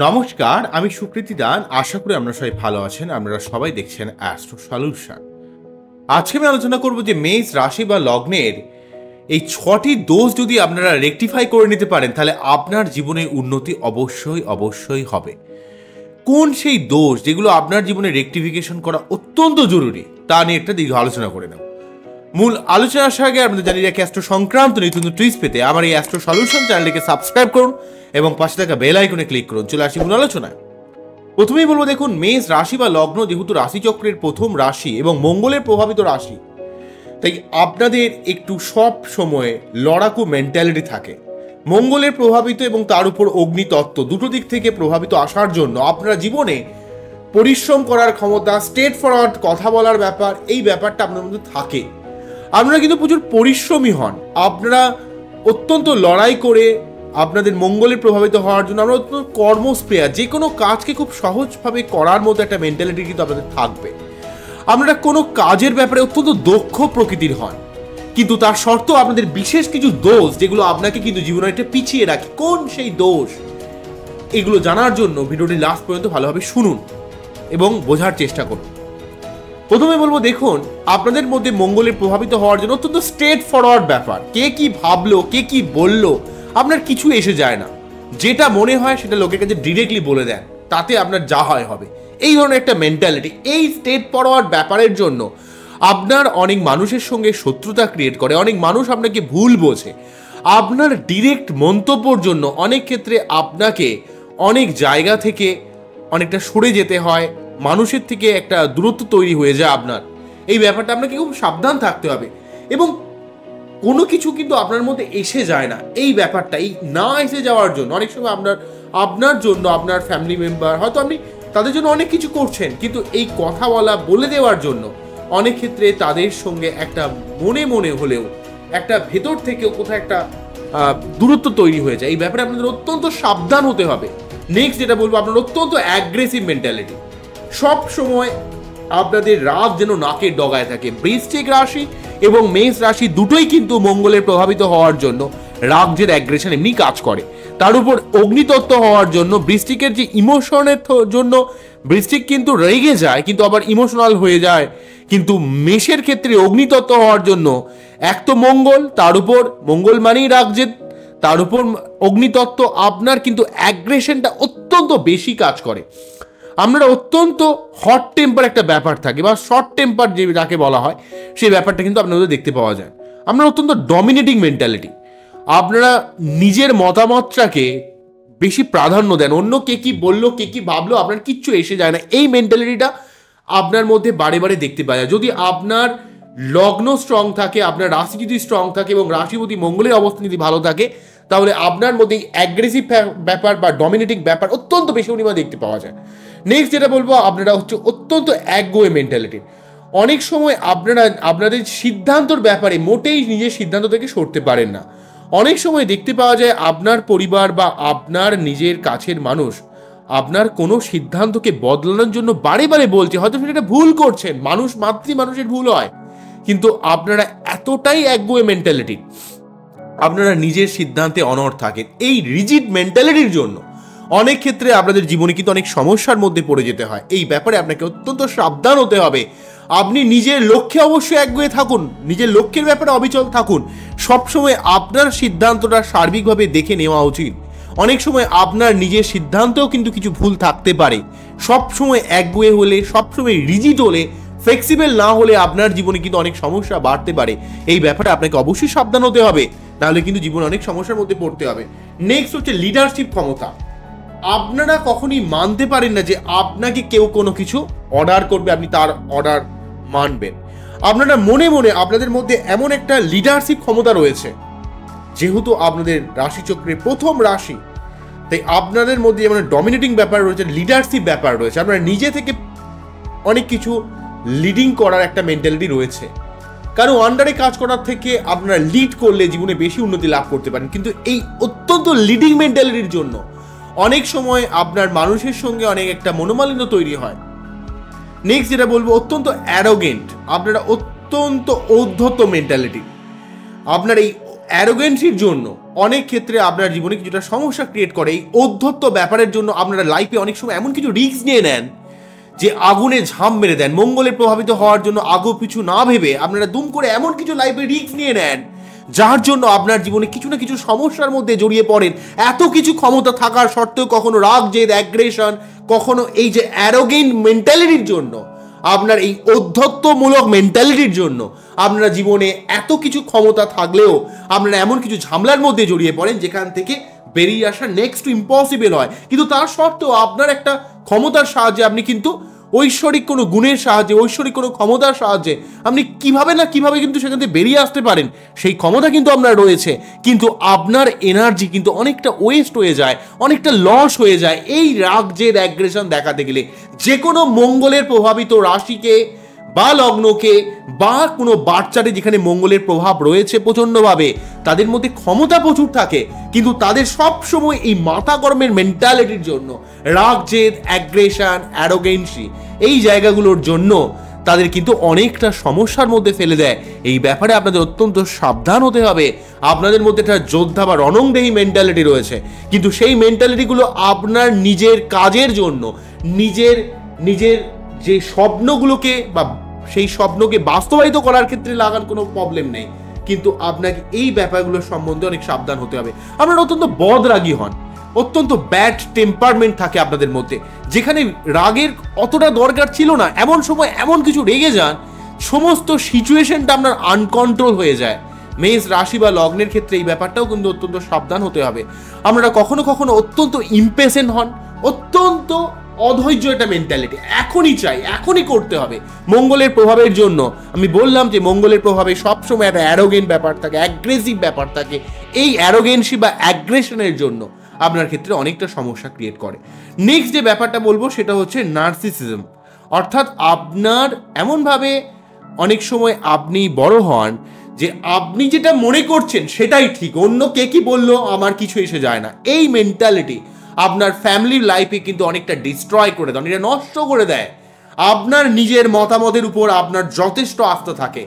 নমস্কার, আমি সুকৃতি দান। আশা করি আপনারা সবাই ভালো আছেন। আপনারা সবাই দেখছেন অ্যাস্ট্রো সলিউশন। আজকে আমি আলোচনা করব যে মেষ রাশি বা লগ্নের এই 6টি দোষ যদি আপনারা রেকটিফাই করে নিতে পারেন, তাহলে আপনার জীবনের উন্নতি অবশ্যই হবে। কোন সেই দোষ যেগুলো আপনার জীবনে রেকটিফিকেশন করা অত্যন্ত জরুরি, তা নিয়ে একটা দীর্ঘ আলোচনা করে নেব। মূল আলোচনা আসার আগে আপনাদের জানিয়ে রাখি, অ্যাস্ট্রো সংক্রান্ত নিত্য ট্রিক্স পেতে আমার এই অ্যাস্ট্রো সলিউশন চ্যানেলটিকে সাবস্ক্রাইব করুন এবং পাশে থাকা বেল আইকনে ক্লিক করুন। চলে আসি মূল আলোচনায়। প্রথমেই বলবো, দেখুন, মেষ রাশি বা লগ্ন যেহেতু রাশিচক্রের প্রথম রাশি এবং মঙ্গলের প্রভাবিত রাশি, তাই আপনাদের একটু সব সময় লড়াকু মেন্টালিটি থাকে। মঙ্গলের প্রভাবিত এবং তার উপর অগ্নিতত্ত্ব, দুটো দিক থেকে প্রভাবিত আসার জন্য আপনারা জীবনে পরিশ্রম করার ক্ষমতা, স্ট্রেট ফরওয়ার্ড কথা বলার ব্যাপার, এই ব্যাপারটা আপনার মধ্যে থাকে। আপনারা কিন্তু প্রচুর পরিশ্রমী হন। আপনারা অত্যন্ত লড়াই করে আপনাদের মঙ্গলের প্রভাবিত হওয়ার জন্য আমরা অত্যন্ত কর্মস্প্রেয়ার, যে কোনো কাজকে খুব সহজভাবে করার মতো একটা মেন্টালিটি কিন্তু আপনাদের থাকবে। আপনারা কোনো কাজের ব্যাপারে অত্যন্ত দক্ষ প্রকৃতির হন, কিন্তু তার শর্ত আপনাদের বিশেষ কিছু দোষ যেগুলো আপনাকে কিন্তু জীবনে একটা পিছিয়ে রাখে। কোন সেই দোষ, এগুলো জানার জন্য ভিডিওটি লাস্ট পর্যন্ত ভালোভাবে শুনুন এবং বোঝার চেষ্টা করুন। প্রথমে বলবো, দেখুন, আপনাদের মধ্যে মঙ্গলের প্রভাবিত হওয়ার জন্য অত্যন্ত স্ট্রেট ফরওয়ার্ড ব্যাপার। কে কি ভাবলো, কে কি বললো, আপনার কিছু এসে যায় না। যেটা মনে হয় সেটা লোকের কাছে ডিরেক্টলি বলে দেন, তাতে আপনার যা হয় হবে, এই ধরনের একটা মেন্টালিটি। এই স্ট্রেট ফরওয়ার্ড ব্যাপারের জন্য আপনার অনেক মানুষের সঙ্গে শত্রুতা ক্রিয়েট করে, অনেক মানুষ আপনাকে ভুল বোঝে। আপনার ডিরেক্ট মন্তব্যর জন্য অনেক ক্ষেত্রে আপনাকে অনেক জায়গা থেকে অনেকটা সরে যেতে হয়, মানুষের থেকে একটা দূরত্ব তৈরি হয়ে যায় আপনার। এই ব্যাপারটা আপনাকে খুব সাবধান থাকতে হবে। এবং কোনো কিছু কিন্তু আপনার মধ্যে এসে যায় না, এই ব্যাপারটা, এই না এসে যাওয়ার জন্য অনেক সময় আপনার জন্য আপনার ফ্যামিলি মেম্বার, হয়তো আপনি তাদের জন্য অনেক কিছু করছেন, কিন্তু এই কথা বলে দেওয়ার জন্য অনেক ক্ষেত্রে তাদের সঙ্গে একটা মনে মনে হলেও একটা ভেতর থেকেও কোথাও একটা দূরত্ব তৈরি হয়ে যায়। এই ব্যাপারে আপনাদের অত্যন্ত সাবধান হতে হবে। নেক্সট যেটা বলবো, আপনার অত্যন্ত অ্যাগ্রেসিভ মেন্টালিটি। সব সময় আপনাদের রাগ যেন নাকের ডগায় থাকে। বৃশ্চিক রাশি এবং মেষ রাশি দুটোই কিন্তু মঙ্গলের প্রভাবিত হওয়ার জন্য রাগের অ্যাগ্রেশন এমনি কাজ করে। তার উপর অগ্নিতত্ত্ব হওয়ার জন্য বৃশ্চিকের যে ইমোশনের জন্য বৃশ্চিক কিন্তু রেগে যায়, কিন্তু আবার ইমোশনাল হয়ে যায়। কিন্তু মেষের ক্ষেত্রে অগ্নিতত্ত্ব হওয়ার জন্য এক তো মঙ্গল, তার উপর মঙ্গল মানেই রাগজেদ, তার উপর অগ্নিতত্ত্ব, আপনার কিন্তু অ্যাগ্রেশনটা অত্যন্ত বেশি কাজ করে। আপনারা অত্যন্ত হট টেম্পার একটা ব্যাপার থাকে, বা শর্ট টেম্পার যে যাকে বলা হয়, সেই ব্যাপারটা কিন্তু আপনাদের দেখতে পাওয়া যায়। আপনারা অত্যন্ত ডমিনেটিং মেন্টালিটি। আপনারা নিজের মতামতটাকে বেশি প্রাধান্য দেন। অন্য কে কি বললো, কে কি ভাবলো, আপনার কিচ্ছু এসে যায় না। এই মেন্টালিটিটা আপনার মধ্যে বারে বারে দেখতে পাওয়া যায়। যদি আপনার লগ্ন স্ট্রং থাকে, আপনার রাশি যদি স্ট্রং থাকে এবং রাশিপতি মঙ্গলের অবস্থান যদি ভালো থাকে, তাহলে আপনার মধ্যে অ্যাগ্রেসিভ ব্যাপার বা ডমিনেটিং ব্যাপার অত্যন্ত বেশি পরিমাণে দেখতে পাওয়া যায়। নেক্সট যেটা বলবো, আপনারা হচ্ছে অত্যন্ত একগুঁয়ে মেন্টালিটি। অনেক সময় আপনারা আপনাদের সিদ্ধান্তর ব্যাপারে মোটেই নিজের সিদ্ধান্ত থেকে সরতে পারেন না। অনেক সময় দেখতে পাওয়া যায় আপনার পরিবার বা আপনার নিজের কাছের মানুষ আপনার কোনো সিদ্ধান্তকে বদলানোর জন্য বারে বারে বলছে, হয়তো সেটা ভুল করছেন, মানুষের ভুল হয়, কিন্তু আপনারা এতটাই একগুঁয়ে মেন্টালিটি, আপনারা নিজের সিদ্ধান্তে অনড় থাকেন। এই রিজিড মেন্টালিটির জন্য অনেক ক্ষেত্রে আপনাদের জীবনে কিন্তু অনেক সমস্যার মধ্যে পড়ে যেতে হয়। এই ব্যাপারে আপনাকে অত্যন্ত সাবধান হতে হবে। আপনি নিজের লক্ষ্যে অবশ্যই একগুঁয়ে থাকুন, নিজের লক্ষ্যের ব্যাপারে অবিচল থাকুন। সবসময় আপনার সিদ্ধান্তটা সার্বিকভাবে দেখে নেওয়া উচিত। অনেক সময় আপনার নিজের সিদ্ধান্তেও কিন্তু কিছু ভুল থাকতে পারে। সবসময় একগুঁয়ে হলে, সবসময় রিজিড হলে, ফ্লেক্সিবল না হলে আপনার জীবনে কিন্তু অনেক সমস্যা বাড়তে পারে। এই ব্যাপারে আপনাকে অবশ্যই সাবধান হতে হবে, নাহলে কিন্তু জীবনে অনেক সমস্যার মধ্যে পড়তে হবে। নেক্সট হচ্ছে লিডারশিপ ক্ষমতা। আপনারা কখনই মানতে পারেন না যে আপনাকে কেউ কোনো কিছু অর্ডার করবে, আপনি তার অর্ডার মানবেন। আপনারা মনে মনে আপনাদের মধ্যে এমন একটা লিডারশিপ ক্ষমতা রয়েছে, যেহেতু আপনাদের রাশিচক্রের প্রথম রাশি, তাই আপনাদের মধ্যে যেমন ডমিনেটিং ব্যাপার রয়েছে, লিডারশিপ ব্যাপার রয়েছে। আপনারা নিজে থেকে অনেক কিছু লিডিং করার একটা মেন্টালিটি রয়েছে। কারণ আন্ডারে কাজ করার থেকে আপনারা লিড করলে জীবনে বেশি উন্নতি লাভ করতে পারেন। কিন্তু এই অত্যন্ত লিডিং মেন্টালিটির জন্য অনেক সময় আপনার মানুষের সঙ্গে অনেক একটা মনোমালিন্য তৈরি হয়। নেক্সট যেটা বলবো, অত্যন্ত অ্যারোগেন্ট। আপনারা অত্যন্ত ঔদ্ধত্য মেন্টালিটি। আপনার এই অ্যারোগেন্সির জন্য অনেক ক্ষেত্রে আপনার জীবনে কিছুটা সমস্যা ক্রিয়েট করে। এই অধ্যত্ব ব্যাপারের জন্য আপনারা লাইফে অনেক সময় এমন কিছু রিস্ক নিয়ে নেন যে আগুনে ঝাঁপ মেরে দেন। মঙ্গলের প্রভাবিত হওয়ার জন্য আগু পিছু না ভেবে আপনারা দুম করে এমন কিছু লাইফে রিস্ক নিয়ে নেন যার জন্য আপনার জীবনে কিছু না কিছু সমস্যার মধ্যে জড়িয়ে পড়েন। এত কিছু ক্ষমতা থাকার সত্ত্বেও কখনো রাগ, জেদ, অ্যাগ্রেশন, কখনো এই যে অ্যারোগেন্ট মেন্টালিটির জন্য, আপনার এই অধ্যত্বমূলক মেন্টালিটির জন্য আপনারা জীবনে এত কিছু ক্ষমতা থাকলেও আপনারা এমন কিছু ঝামেলার মধ্যে জড়িয়ে পড়েন যেখান থেকে বেরিয়ে আসা নেক্সট টু ইম্পসিবল হয়। কিন্তু তার সত্ত্বেও আপনার একটা ক্ষমতার সাহায্যে আপনি কিন্তু ঐশ্বরিক কোনো গুণের সাহায্যে, ঐশ্বরিক কোনো ক্ষমতার সাহায্যে আপনি কিভাবে না কিভাবে কিন্তু সেখান থেকে বেরিয়ে আসতে পারেন। সেই ক্ষমতা কিন্তু আপনার রয়েছে, কিন্তু আপনার এনার্জি কিন্তু অনেকটা ওয়েস্ট হয়ে যায়, অনেকটা লস হয়ে যায় এই রাগ, জেদ, অ্যাগ্রেশন দেখাতে গেলে। যে কোনো মঙ্গলের প্রভাবিত রাশিকে বা লগ্নকে বা কোনো বাচ্চাটে যেখানে মঙ্গলের প্রভাব রয়েছে প্রচণ্ডভাবে, তাদের মধ্যে ক্ষমতা প্রচুর থাকে, কিন্তু তাদের সবসময় এই মাথা গরমের মেন্টালিটির জন্য, রাগ, জেদ, অ্যাগ্রেশন, অ্যারোগেন্সি, এই জায়গাগুলোর জন্য তাদের কিন্তু অনেকটা সমস্যার মধ্যে ফেলে দেয়। এই ব্যাপারে আপনাদের অত্যন্ত সাবধান হতে হবে। আপনাদের মধ্যে একটা যোদ্ধা বা রণংদেহী মেন্টালিটি রয়েছে, কিন্তু সেই মেন্টালিটিগুলো আপনার নিজের কাজের জন্য, নিজের যে স্বপ্নগুলোকে বা সেই স্বপ্নকে বাস্তবায়িত করার ক্ষেত্রে লাগান, কোনো প্রবলেম নেই, কিন্তু আপনাকে এই ব্যাপারগুলোর সম্বন্ধে অনেক সাবধান হতে হবে। আপনারা অত্যন্ত বদরাগী হন, অত্যন্ত ব্যাড টেম্পারমেন্ট থাকে আপনাদের মধ্যে, যেখানে রাগের অতটা দরকার ছিল না, এমন সময় এমন কিছু রেগে যান সমস্ত সিচুয়েশনটা আপনার আনকন্ট্রোল হয়ে যায়। মেষ রাশি বা লগ্নের ক্ষেত্রে এই ব্যাপারটাও কিন্তু অত্যন্ত সাবধান হতে হবে। আপনারা কখনো কখনো অত্যন্ত ইম্পেশেন্ট হন, অত্যন্ত অধৈর্য একটা মেন্টালিটি, এখনই চাই, এখনই করতে হবে। মঙ্গলের প্রভাবের জন্য আমি বললাম যে মঙ্গলের প্রভাবে সবসময় একটা অ্যারোগেন্ট ব্যাপার থাকে, অ্যাগ্রেসিভ ব্যাপার থাকে। এই অ্যারোগেন্সি বা অ্যাগ্রেশনের জন্য আপনার ক্ষেত্রে অনেকটা সমস্যা ক্রিয়েট করে। নেক্সট যে ব্যাপারটা বলবো সেটা হচ্ছে নার্সিসিজম, অর্থাৎ আপনার এমনভাবে অনেক সময় আপনি বড় হন যে আপনি যেটা মনে করছেন সেটাই ঠিক, অন্য কে কি বললো আমার কিছু এসে যায় না। এই মেন্টালিটি আপনার ফ্যামিলির লাইফে কিন্তু অনেকটা ডিস্ট্রয় করে দেয়, অনেকটা নষ্ট করে দেয়। আপনার নিজের মতামতের উপর আপনার যথেষ্ট আস্থা থাকে,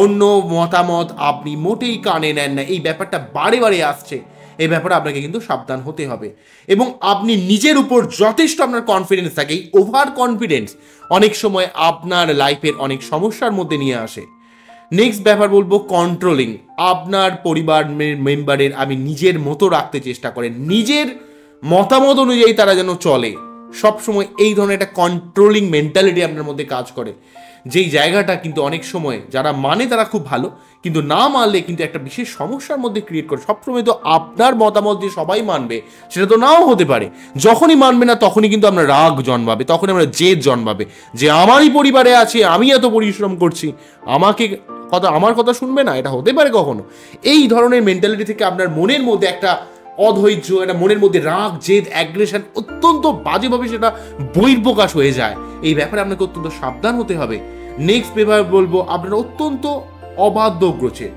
অন্য মতামত আপনি মোটেই কানে নেন না। এই ব্যাপারটা বারে বারে আসছে, এই ব্যাপারে আপনাকে কিন্তু সাবধান হতে হবে। এবং আপনি নিজের উপর যথেষ্ট আপনার কনফিডেন্স থাকে, এই ওভার কনফিডেন্স অনেক সময় আপনার লাইফের অনেক সমস্যার মধ্যে নিয়ে আসে। নেক্সট ব্যাপার বলবো কন্ট্রোলিং। আপনার পরিবার মেম্বারের আমি নিজের মতো রাখতে চেষ্টা করেন, নিজের মতামত অনুযায়ী তারা যেন চলে। সবসময় এই ধরনের একটা কন্ট্রোলিং মেন্টালিটি আপনার মধ্যে কাজ করে, যেই জায়গাটা কিন্তু অনেক সময় যারা মানে তারা খুব ভালো, কিন্তু না মানলে কিন্তু একটা বিশেষ সমস্যার মধ্যে ক্রিয়েট করে। সবসময় তো আপনার মতামত যে সবাই মানবে সেটা তো নাও হতে পারে। যখনই মানবে না তখনই কিন্তু আপনার রাগ জন্মাবে, তখনই আমরা জেদ জন্মাবে যে আমারই পরিবারে আছে, আমি এত পরিশ্রম করছি, আমার কথা শুনবে না, এটা হতে পারে কখনো। এই ধরনের মেন্টালিটি থেকে আপনার মনের মধ্যে একটা অধৈর্য, একটা মনের মধ্যে রাগ, জেদ, অ্যাগ্রেশন অত্যন্ত বাজেভাবে সেটা বহির্প্রকাশ হয়ে যায়। এই ব্যাপারে আপনাকে অত্যন্ত সাবধান হতে হবে। নেক্সট ব্যাপার বলবো আপনারা অত্যন্ত অবাধ্য গ্রোচে,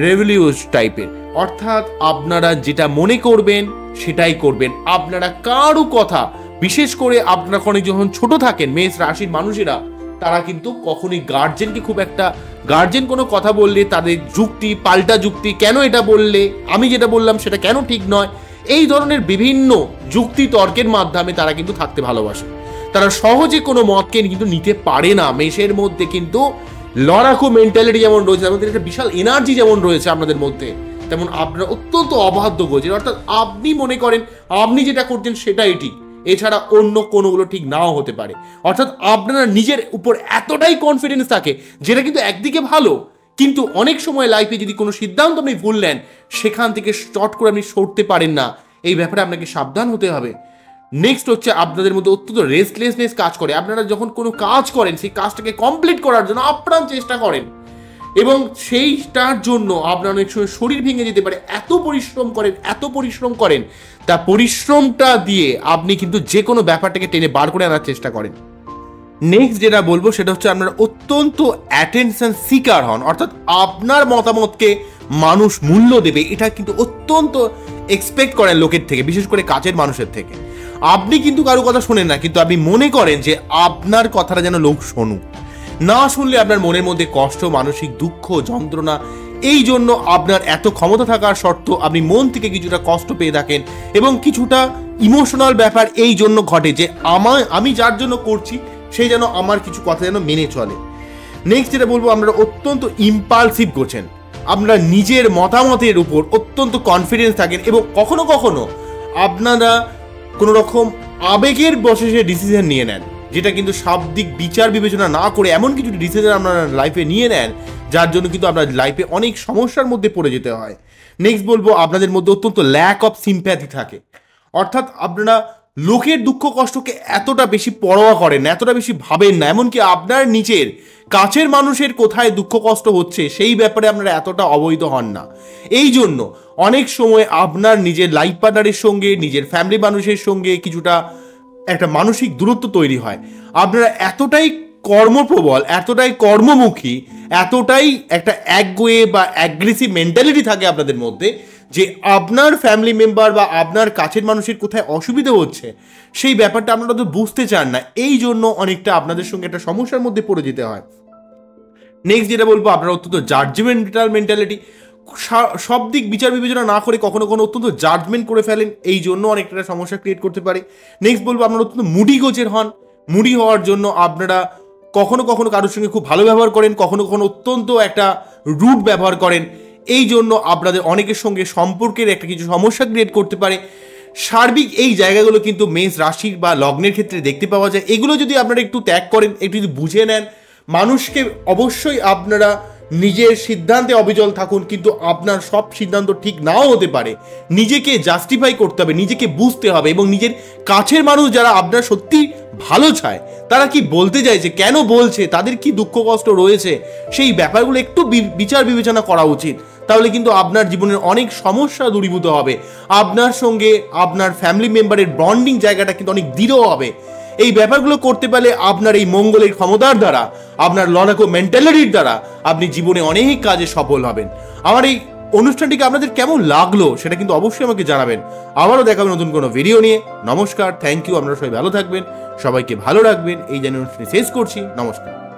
রেভলিউস টাইপের, অর্থাৎ আপনারা যেটা মনে করবেন সেটাই করবেন। আপনারা কারো কথা, বিশেষ করে আপনারা অনেক যখন ছোট থাকেন, মেষ রাশির মানুষেরা তারা কিন্তু কখনোই গার্জেনকে খুব একটা, গার্জেন কোনো কথা বললে তাদের যুক্তি, পাল্টা যুক্তি, কেন এটা বললে, আমি যেটা বললাম সেটা কেন ঠিক নয়, এই ধরনের বিভিন্ন যুক্তি তর্কের মাধ্যমে তারা কিন্তু থাকতে ভালোবাসে। তারা সহজে কোনো মতকে কিন্তু নিতে পারে না। মেষের মধ্যে কিন্তু লড়াকু মেন্টালিটি যেমন রয়েছে, আমাদের একটা বিশাল এনার্জি যেমন রয়েছে আপনাদের মধ্যে, তেমন আপনারা অত্যন্ত অবাধ্য গোছের, অর্থাৎ আপনি মনে করেন আপনি যেটা করছেন সেটাই ঠিক, এছাড়া অন্য কোনোগুলো ঠিক নাও হতে পারে। অর্থাৎ আপনারা নিজের উপর এতটাই কনফিডেন্স থাকে, যেটা কিন্তু একদিকে ভালো, কিন্তু অনেক সময় লাইফে যদি কোনো সিদ্ধান্ত আপনি ভুল নেন সেখান থেকে চট করে আপনি সরতে পারেন না। এই ব্যাপারে আপনাকে সাবধান হতে হবে। নেক্সট হচ্ছে আপনাদের মধ্যে অত্যন্ত রেস্টলেসনেস কাজ করে। আপনারা যখন কোনো কাজ করেন সেই কাজটাকে কমপ্লিট করার জন্য আপ্রাণ চেষ্টা করেন, এবং সেইটার জন্য আপনার অনেক সময় শরীর ভেঙে যেতে পারে। এত পরিশ্রম করেন, তা পরিশ্রমটা দিয়ে আপনি কিন্তু যে কোনো ব্যাপারটাকে টেনে বার করে আনার চেষ্টা করেন। নেক্সট যেটা বলবো সেটা হচ্ছে আপনারা অত্যন্ত অ্যাটেনশন সিকার হন, অর্থাৎ আপনার মতামতকে মানুষ মূল্য দেবে এটা কিন্তু অত্যন্ত এক্সপেক্ট করেন লোকের থেকে, বিশেষ করে কাছের মানুষের থেকে। আপনি কিন্তু কারো কথা শোনেন না, কিন্তু আপনি মনে করেন যে আপনার কথাটা যেন লোক শুনুক। না শুনলে আপনার মনের মধ্যে কষ্ট, মানসিক দুঃখ, যন্ত্রণা, এই জন্য আপনার এত ক্ষমতা থাকার সত্ত্বেও আপনি মন থেকে কিছুটা কষ্ট পেয়ে থাকেন এবং কিছুটা ইমোশনাল ব্যাপার এই জন্য ঘটে যে আমি যার জন্য করছি সেই যেন আমার কিছু কথা যেন মেনে চলে। নেক্সট যেটা বলবো, আপনারা অত্যন্ত ইম্পালসিভ করছেন, আপনারা নিজের মতামতের উপর অত্যন্ত কনফিডেন্স থাকেন এবং কখনো কখনো আপনারা কোনো রকম আবেগের বশে সে ডিসিশন নিয়ে নেন, যেটা কিন্তু শাব্দিক বিচার বিবেচনা না করে এমন কিছু ডিসিশন আপনারা লাইফে নিয়ে নেন যার জন্য কিন্তু আপনার লাইফে অনেক সমস্যার মধ্যে পড়ে যেতে হয়। নেক্সট বলবো, আপনাদের মধ্যে অত্যন্ত ল্যাক অফ সিম্প্যাথি থাকে, অর্থাৎ আপনারা লোকের দুঃখ কষ্টকে এতটা বেশি পরোয়া করেন না, এতটা বেশি ভাবেন না, এমনকি আপনার নিজের কাছের মানুষের কোথায় দুঃখ কষ্ট হচ্ছে সেই ব্যাপারে আপনারা এতটা অবহিত হন না। এই জন্য অনেক সময় আপনার নিজের লাইফ পার্টনারের সঙ্গে, নিজের ফ্যামিলি মানুষের সঙ্গে কিছুটা একটা মানসিক দূরত্ব তৈরি হয়। আপনারা এতটাই কর্মপ্রবল, এতটাই কর্মমুখী, এতটাই একটা একগুয়ে বা অ্যাগ্রেসিভ মেন্টালিটি থাকে আপনাদের মধ্যে যে আপনার ফ্যামিলি মেম্বার বা আপনার কাছের মানুষের কোথায় অসুবিধা হচ্ছে সেই ব্যাপারটা আপনারা তো বুঝতে চান না। এই জন্য অনেকটা আপনাদের সঙ্গে একটা সমস্যার মধ্যে পড়ে যেতে হয়। নেক্সট যেটা বলবো, আপনারা অত্যন্ত জাজমেন্টাল মেন্টালিটি, সব দিক বিচার বিবেচনা না করে কখনো কখনো অত্যন্ত জাজমেন্ট করে ফেলেন, এই জন্য অনেকটা সমস্যা ক্রিয়েট করতে পারে। নেক্সট বলবো, আপনারা অত্যন্ত মুডি গোছের হন, মুডি হওয়ার জন্য আপনারা কখনো কখনো কারোর সঙ্গে খুব ভালো ব্যবহার করেন, কখনো কখনো অত্যন্ত একটা রুড ব্যবহার করেন, এই জন্য আপনাদের অনেকের সঙ্গে সম্পর্কের একটা কিছু সমস্যা ক্রিয়েট করতে পারে। সার্বিক এই জায়গাগুলো কিন্তু মেষ রাশির বা লগ্নের ক্ষেত্রে দেখতে পাওয়া যায়। এগুলো যদি আপনারা একটু ত্যাগ করেন, একটু যদি বুঝে নেন, মানুষকে অবশ্যই আপনারা নিজের সিদ্ধান্তে অবিচল থাকুন, কিন্তু আপনার সব সিদ্ধান্ত ঠিক নাও হতে পারে, নিজেকে জাস্টিফাই করতে হবে, নিজেকে বুঝতে হবে এবং নিজের কাছের মানুষ যারা আপনার সত্যি ভালো চায় তারা কি বলতে চাইছে, কেন বলছে, তাদের কি দুঃখ কষ্ট রয়েছে, সেই ব্যাপারগুলো একটু বিচার বিবেচনা করা উচিত। তাহলে কিন্তু আপনার জীবনের অনেক সমস্যা দূরীভূত হবে, আপনার সঙ্গে আপনার ফ্যামিলি মেম্বারের বন্ডিং জায়গাটা কিন্তু অনেক দৃঢ় হবে। এই ব্যাপারগুলো করতে পারলে আপনার এই মঙ্গলের ক্ষমতার দ্বারা, আপনার লড়াকু মেন্টালিটির দ্বারা আপনি জীবনে অনেক কাজে সফল হবেন। আমার এই অনুষ্ঠানটিকে আপনাদের কেমন লাগলো সেটা কিন্তু অবশ্যই আমাকে জানাবেন। আবারও দেখাবেন নতুন কোনো ভিডিও নিয়ে। নমস্কার, থ্যাংক ইউ, আপনারা সবাই ভালো থাকবেন, সবাইকে ভালো রাখবেন, এই জানিয়ে অনুষ্ঠানটি শেষ করছি। নমস্কার।